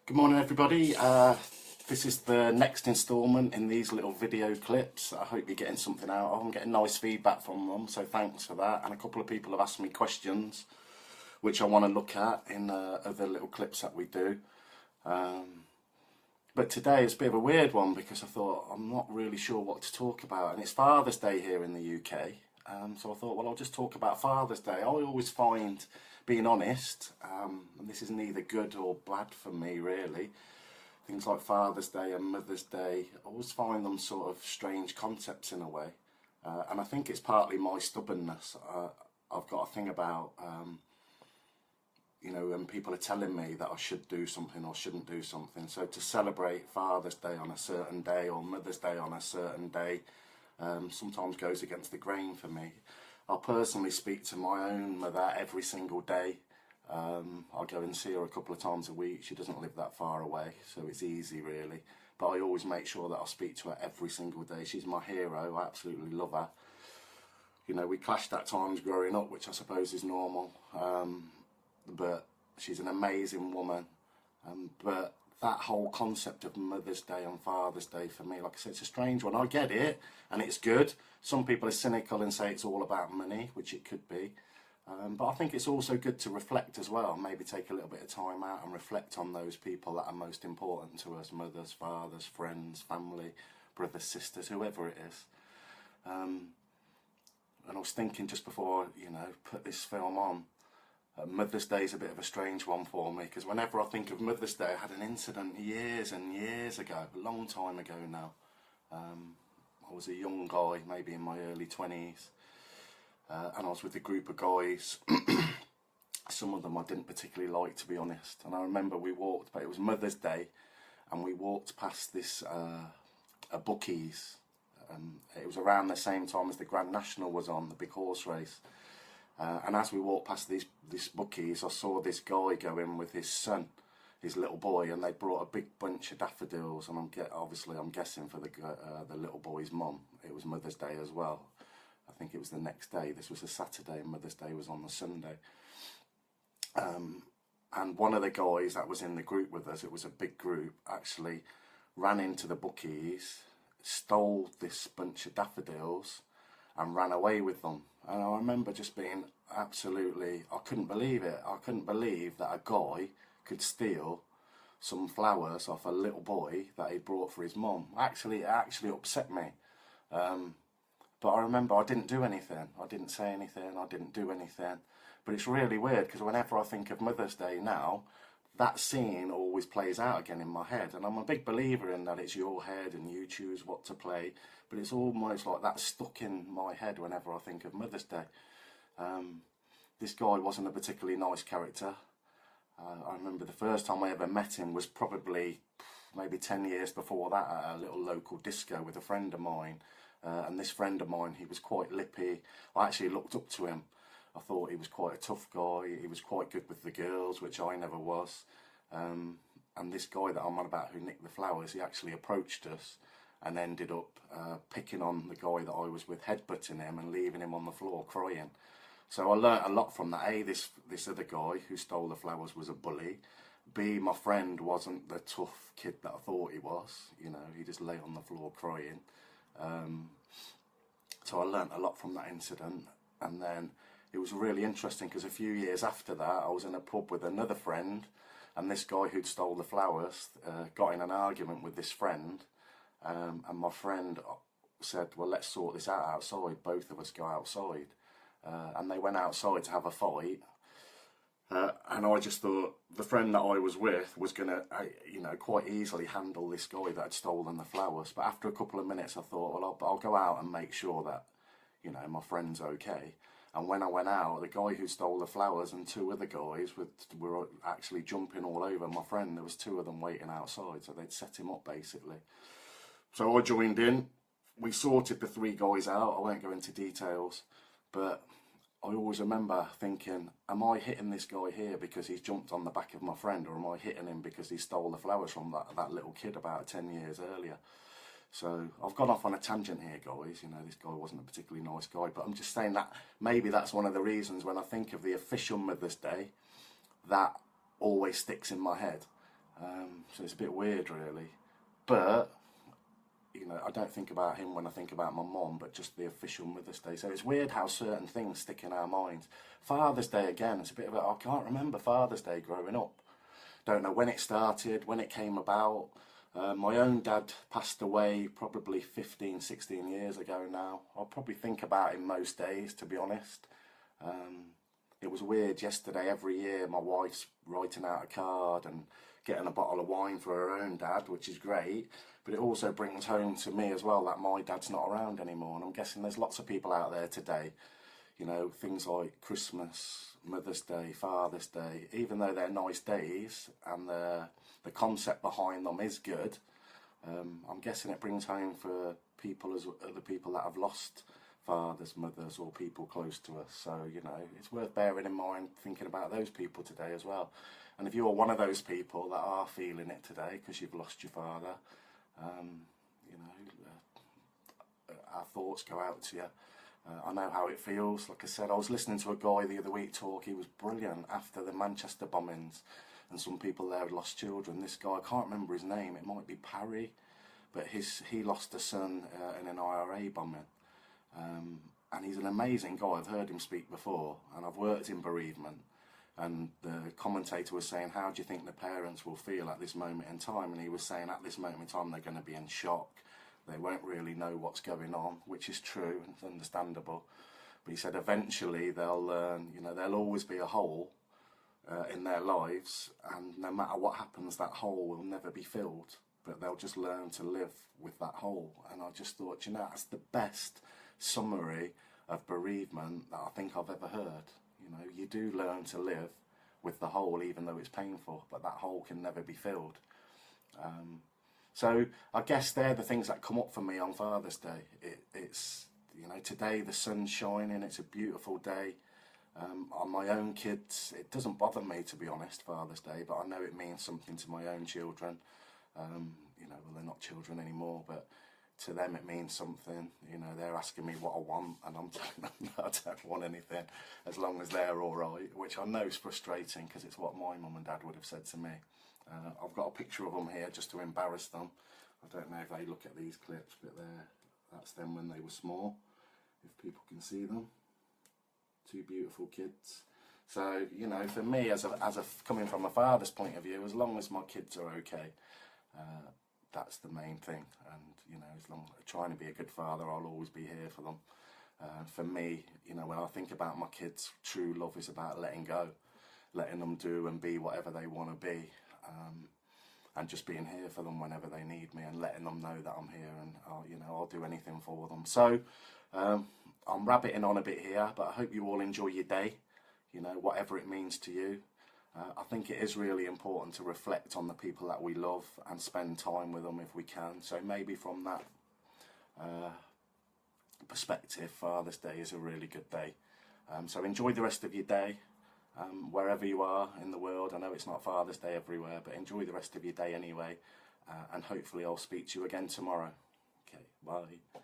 Good morning, everybody. This is the next instalment in these little video clips. I hope you're getting something out of them. I'm getting nice feedback from them, so thanks for that. And a couple of people have asked me questions, which I want to look at in other little clips that we do. But today it's a bit of a weird one because I thought I'm not really sure what to talk about. And it's Father's Day here in the UK. So I thought, well, I'll just talk about Father's Day. I always find, being honest, and this is neither good or bad for me really, things like Father's Day and Mother's Day, I always find them sort of strange concepts in a way. And I think it's partly my stubbornness. I've got a thing about, you know, when people are telling me that I should do something or shouldn't do something. So to celebrate Father's Day on a certain day or Mother's Day on a certain day, sometimes goes against the grain for me. I'll personally speak to my own mother every single day. I'll go and see her a couple of times a week. She doesn't live that far away, so it's easy really. But I always make sure that I speak to her every single day. She's my hero. I absolutely love her. You know, we clashed at times growing up, which I suppose is normal. But she's an amazing woman. But that whole concept of Mother's Day and Father's Day, for me, like I said, it's a strange one. I get it, and it's good. Some people are cynical and say it's all about money, which it could be. But I think it's also good to reflect as well. Maybe take a little bit of time out and reflect on those people that are most important to us. Mothers, fathers, friends, family, brothers, sisters, whoever it is. And I was thinking just before, you know, put this film on, Mother's Day is a bit of a strange one for me, because whenever I think of Mother's Day, I had an incident years and years ago, a long time ago now. I was a young guy, maybe in my early 20s, and I was with a group of guys. Some of them I didn't particularly like, to be honest. And I remember we walked, but it was Mother's Day, and we walked past this a bookies. It was around the same time as the Grand National was on, the big horse race. And as we walked past these bookies, I saw this guy go in with his son, his little boy, and they brought a big bunch of daffodils. And obviously I'm guessing for the little boy's mum. It was Mother's Day as well. I think it was the next day. This was a Saturday, and Mother's Day was on the Sunday. And one of the guys that was in the group with us, it was a big group, actually ran into the bookies, stole this bunch of daffodils, and ran away with them. And I remember just being absolutely, I couldn't believe it. I couldn't believe that a guy could steal some flowers off a little boy that he brought for his mum. It actually upset me. But I remember I didn't do anything. I didn't say anything. I didn't do anything. But it's really weird, because whenever I think of Mother's Day now, that scene always plays out again in my head. And I'm a big believer in that it's your head and you choose what to play. But it's almost like that's stuck in my head whenever I think of Mother's Day. This guy wasn't a particularly nice character. I remember the first time I ever met him was probably maybe 10 years before that at a little local disco with a friend of mine. And this friend of mine, he was quite lippy. I actually looked up to him. I thought he was quite a tough guy. He was quite good with the girls, which I never was. And this guy that I'm on about who nicked the flowers, he actually approached us and ended up picking on the guy that I was with, headbutting him and leaving him on the floor crying. So I learnt a lot from that. A, this other guy who stole the flowers was a bully. B, my friend wasn't the tough kid that I thought he was. You know, he just lay on the floor crying. So I learnt a lot from that incident. And then it was really interesting, because a few years after that, I was in a pub with another friend, and this guy who'd stole the flowers got in an argument with this friend. And my friend said, well, let's sort this out outside. Both of us go outside. And they went outside to have a fight. And I just thought the friend that I was with was going to, you know, quite easily handle this guy that had stolen the flowers. But after a couple of minutes, I thought, well, I'll go out and make sure that, you know, my friend's okay. And when I went out, the guy who stole the flowers and two other guys were actually jumping all over my friend. There was two of them waiting outside, so they'd set him up basically. So I joined in. We sorted the three guys out. I won't go into details, but I always remember thinking, am I hitting this guy here because he's jumped on the back of my friend, or am I hitting him because he stole the flowers from that little kid about 10 years earlier? So I've gone off on a tangent here, guys. You know, this guy wasn't a particularly nice guy, but I'm just saying that maybe that's one of the reasons when I think of the official Mother's Day, that always sticks in my head. So it's a bit weird, really. But you know, I don't think about him when I think about my mum, but just the official Mother's Day. So it's weird how certain things stick in our minds. Father's Day, again, it's a bit of I can't remember Father's Day growing up. Don't know when it started, when it came about. My own dad passed away probably 15, 16 years ago now. I'll probably think about him most days, to be honest. It was weird yesterday. Every year my wife's writing out a card and getting a bottle of wine for her own dad, which is great. But it also brings home to me as well that my dad's not around anymore. And I'm guessing there's lots of people out there today, you know, things like Christmas, Mother's Day, Father's Day, even though they're nice days and the concept behind them is good, I'm guessing it brings home for people as other people that have lost fathers, mothers, or people close to us. So, you know, it's worth bearing in mind, thinking about those people today as well. And if you're one of those people that are feeling it today because you've lost your father, you know, our thoughts go out to you. I know how it feels. Like I said, I was listening to a guy the other week talk. He was brilliant after the Manchester bombings, and some people there had lost children. This guy, I can't remember his name. It might be Parry, but he lost a son in an IRA bombing. And he's an amazing guy. I've heard him speak before, and I've worked in bereavement. And the commentator was saying, how do you think the parents will feel at this moment in time? And he was saying, at this moment in time, they're going to be in shock. They won't really know what's going on, which is true and it's understandable. But he said eventually they'll learn, you know, there'll always be a hole in their lives, and no matter what happens, that hole will never be filled. But they'll just learn to live with that hole. And I just thought, you know, that's the best summary of bereavement that I think I've ever heard. You know, you do learn to live with the hole, even though it's painful, but that hole can never be filled. So I guess they're the things that come up for me on Father's Day. It's, you know, today the sun's shining, it's a beautiful day. On my own kids, it doesn't bother me, to be honest, Father's Day, but I know it means something to my own children. You know, well, they're not children anymore, but to them it means something. You know, they're asking me what I want, and I'm telling them I don't want anything as long as they're all right, which I know is frustrating because it's what my mum and dad would have said to me. I've got a picture of them here just to embarrass them. I don't know if they look at these clips, but that's them when they were small, if people can see them. Two beautiful kids. So, you know, for me, as a coming from a father's point of view, as long as my kids are okay, that's the main thing. And, you know, as long as trying to be a good father, I'll always be here for them. For me, you know, when I think about my kids, true love is about letting go, letting them do and be whatever they want to be, and just being here for them whenever they need me, and letting them know that I'm here, and I'll do anything for them. So I'm rabbiting on a bit here, but I hope you all enjoy your day, you know, whatever it means to you. I think it is really important to reflect on the people that we love and spend time with them if we can. So maybe from that perspective, Father's Day is a really good day. So enjoy the rest of your day, wherever you are in the world. I know it's not Father's Day everywhere, but enjoy the rest of your day anyway. And hopefully I'll speak to you again tomorrow. Okay, bye.